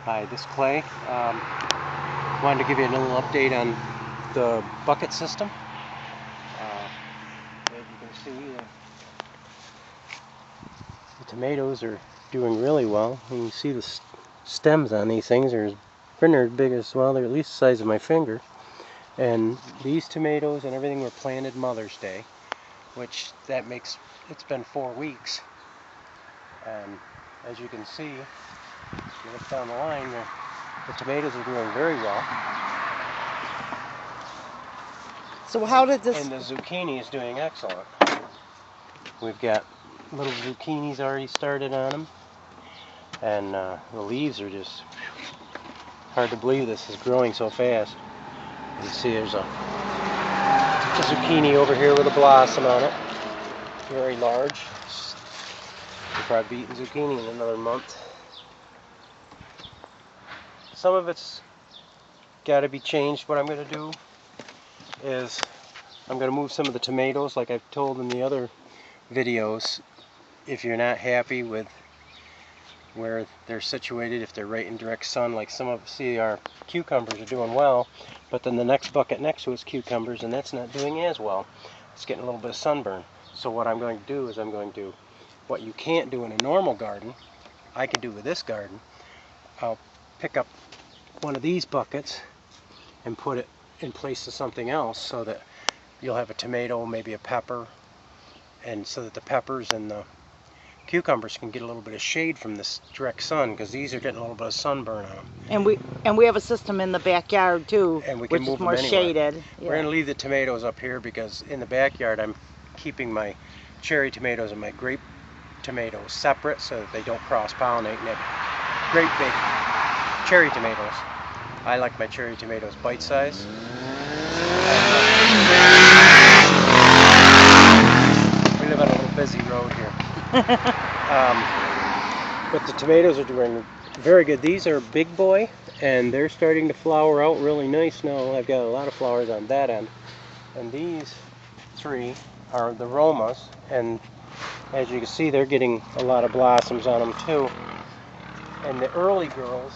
Hi, this is Clay. Wanted to give you a little update on the bucket system. As you can see, the tomatoes are doing really well. You can see the stems on these things are as big as, well, they're at least the size of my finger. And these tomatoes and everything were planted Mother's Day, which that makes, it's been 4 weeks. And as you can see, if you look down the line, the tomatoes are doing very well. So how did this... And the zucchini is doing excellent. We've got little zucchinis already started on them. And the leaves are just hard to believe this is growing so fast. You can see there's a zucchini over here with a blossom on it. Very large. We'll probably be eating zucchini in another month. Some of it's got to be changed. What I'm going to do is I'm going to move some of the tomatoes, like I've told in the other videos. If you're not happy with where they're situated, if they're right in direct sun, like some of, see, our cucumbers are doing well, but then the next bucket next to it's cucumbers, and that's not doing as well. It's getting a little bit of sunburn. So what I'm going to do is I'm going to, what you can't do in a normal garden, I can do with this garden. I'll pick up one of these buckets and put it in place of something else, so that you'll have a tomato, maybe a pepper, and so that the peppers and the cucumbers can get a little bit of shade from this direct sun, because these are getting a little bit of sunburn on them. And we have a system in the backyard too, and we can which move is more them anywhere. shaded. We're going to leave the tomatoes up here because in the backyard I'm keeping my cherry tomatoes and my grape tomatoes separate so that they don't cross-pollinate and have great big cherry tomatoes. I like my cherry tomatoes bite-sized. We live on a little busy road here. But the tomatoes are doing very good. These are Big Boy, and they're starting to flower out really nice now. I've got a lot of flowers on that end. And these three are the Romas, and as you can see, they're getting a lot of blossoms on them too. And the early girls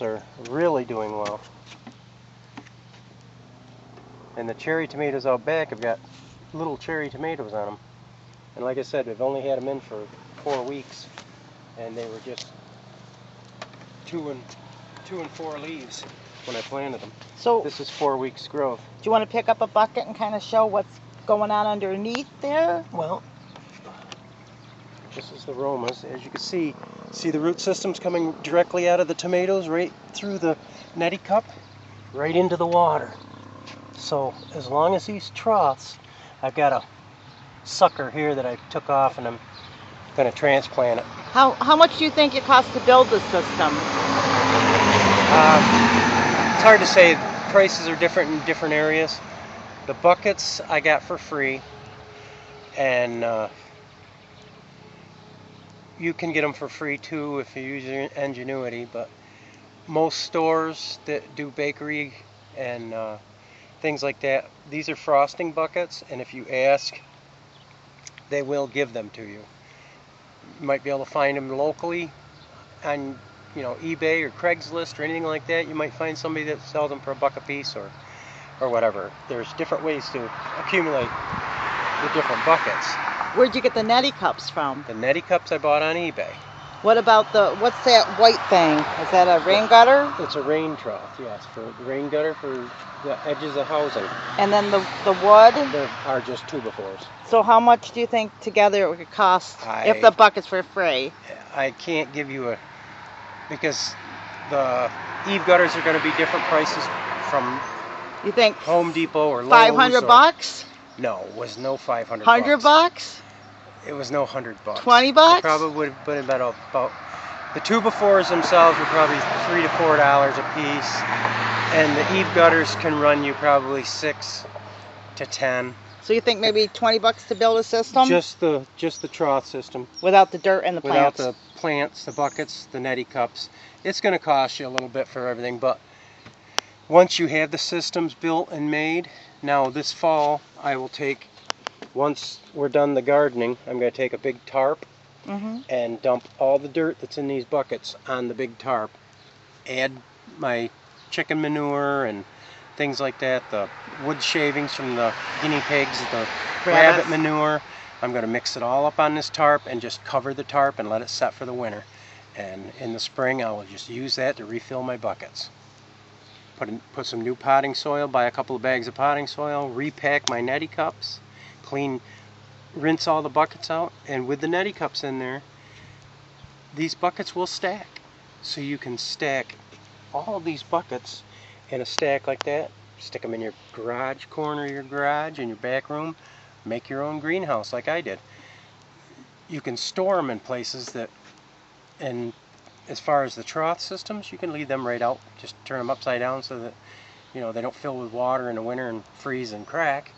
are really doing well. And the cherry tomatoes out back have got little cherry tomatoes on them. And like I said, we've only had them in for 4 weeks, and they were just 2 and 4 leaves when I planted them. So this is 4 weeks growth. do you want to pick up a bucket and kind of show what's going on underneath there? Well, this is the Romas. As you can see the root systems coming directly out of the tomatoes, right through the neti cup, right into the water. So as long as these troughs, I've got a sucker here that I took off, and I'm going to transplant it. How much do you think it costs to build the system? It's hard to say. Prices are different in different areas. The buckets I got for free, and you can get them for free too if you use your ingenuity, but most stores that do bakery and things like that, these are frosting buckets, and if you ask, they will give them to you. You might be able to find them locally on, eBay or Craigslist or anything like that. You might find somebody that sells them for $1 a piece or whatever. There's different ways to accumulate the different buckets. Where'd you get the neti cups from? The neti cups I bought on eBay. What about what's that white thing? Is that a rain gutter? It's a rain trough, yes, for rain gutter for the edges of housing. And then the wood? There are just 2x4s. So how much do you think together it would cost if the buckets were free? I can't give you because the eave gutters are going to be different prices from, you think, Home Depot or Lowe's. 500 bucks? No, it was no 500 100 bucks? It was no 100 bucks. 20 bucks? It probably would have been about the 2x4s themselves were probably $3 to $4 a piece, and the eave gutters can run you probably $6 to $10. So you think maybe 20 bucks to build a system? Just the trough system. Without the dirt and the plants? Without the plants, the buckets, the neti cups. It's going to cost you a little bit for everything, but once you have the systems built and made, now this fall I will take, once we're done the gardening, I'm going to take a big tarp and dump all the dirt that's in these buckets on the big tarp. Add my chicken manure and things like that, the wood shavings from the guinea pigs, the rabbit manure. I'm going to mix it all up on this tarp and just cover the tarp and let it set for the winter. And in the spring I will just use that to refill my buckets. Put some new potting soil, buy a couple of bags of potting soil, repack my neti cups, rinse all the buckets out, and with the neti cups in there, these buckets will stack. So you can stack all of these buckets in a stack like that, stick them in your garage corner of your garage, in your back room, make your own greenhouse like I did. You can store them in places that, and as far as the trough systems, you can leave them right out, just turn them upside down so that they don't fill with water in the winter and freeze and crack,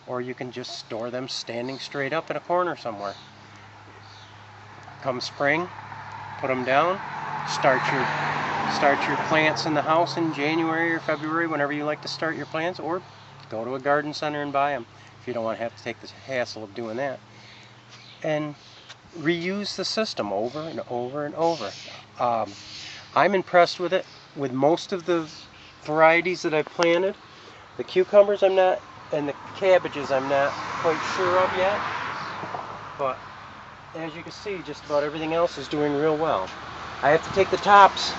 or you can just store them standing straight up in a corner somewhere. Come spring, put them down, start your plants in the house in January or February, whenever you like to start your plants, or go to a garden center and buy them if you don't want to have to take the hassle of doing that. And reuse the system over and over and over. I'm impressed with it, with most of the varieties that I've planted. The cucumbers I'm not, and the cabbages I'm not quite sure of yet, but as you can see, just about everything else is doing real well. I have to take the tops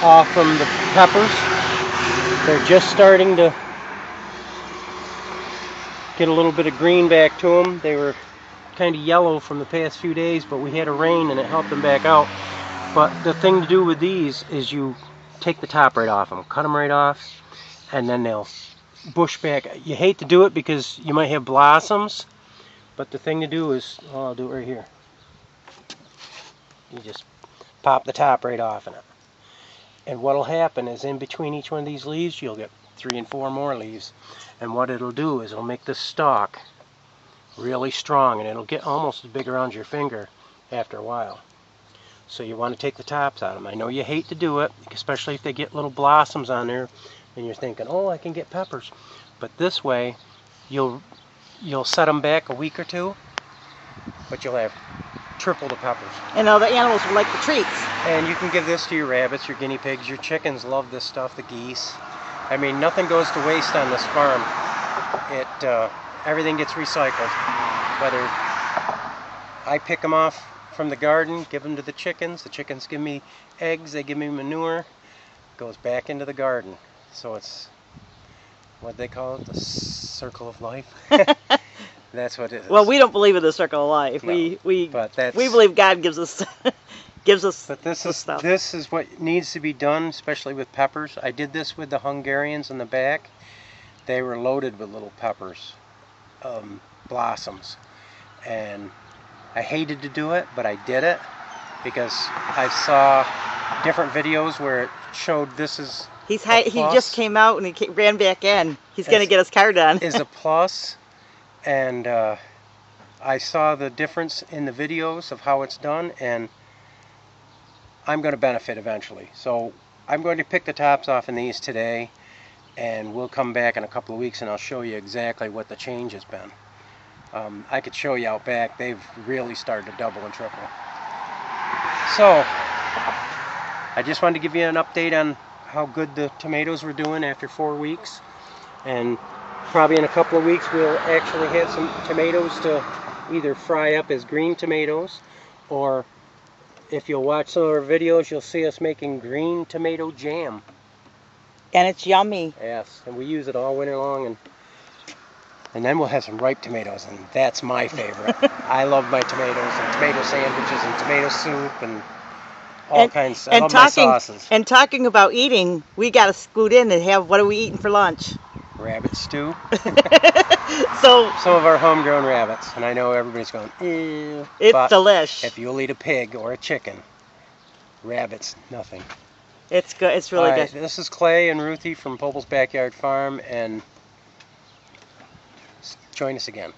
off from the peppers. They're just starting to get a little bit of green back to them. They were kind of yellow from the past few days, but we had a rain and it helped them back out. But the thing to do with these is you take the top right off them, cut them right off, and then they'll bush back. You hate to do it because you might have blossoms, but the thing to do is, I'll do it right here. You just pop the top right off in it. And what'll happen is in between each one of these leaves, you'll get 3 and 4 more leaves. And what it'll do is it'll make this stalk really strong, and it'll get almost as big around your finger after a while. So you want to take the tops out of them. I know you hate to do it, especially if they get little blossoms on there and you're thinking, oh, I can get peppers. But this way you'll set them back a week or two, but you'll have triple the peppers. And all the animals will like the treats. And you can give this to your rabbits, your guinea pigs, your chickens love this stuff, the geese. I mean, nothing goes to waste on this farm. Everything gets recycled. Whether I pick them off from the garden, give them to the chickens give me eggs, they give me manure, it goes back into the garden. So it's what they call it, the circle of life. That's what it is. Well, we don't believe in the circle of life. No, we we believe God gives us But this is stuff. This is what needs to be done, especially with peppers. I did this with the Hungarians in the back. They were loaded with little peppers, blossoms, and I hated to do it, but I did it because I saw different videos where it showed this is he just came out and he ran back in. He's going to get his car done. Is a plus, and I saw the difference in the videos of how it's done, and I'm going to benefit eventually. So I'm going to pick the tops off in these today, and we'll come back in a couple of weeks and I'll show you exactly what the change has been. I could show you out back. They've really started to double and triple. So I just wanted to give you an update on how good the tomatoes were doing after 4 weeks, and probably in a couple of weeks we'll actually have some tomatoes to either fry up as green tomatoes, or if you'll watch some of our videos, you'll see us making green tomato jam. And it's yummy. Yes, and we use it all winter long, and then we'll have some ripe tomatoes, and that's my favorite. I love my tomatoes and tomato sandwiches and tomato soup and all kinds. I love my sauces. And talking about eating, we got to scoot in and have, what are we eating for lunch? Rabbit stew. So some of our homegrown rabbits, and I know everybody's going, ew. It's but delish. If you'll eat a pig or a chicken, rabbits, nothing. It's good. It's really good. This is Clay and Ruthie from Poble's Backyard Farm, and join us again.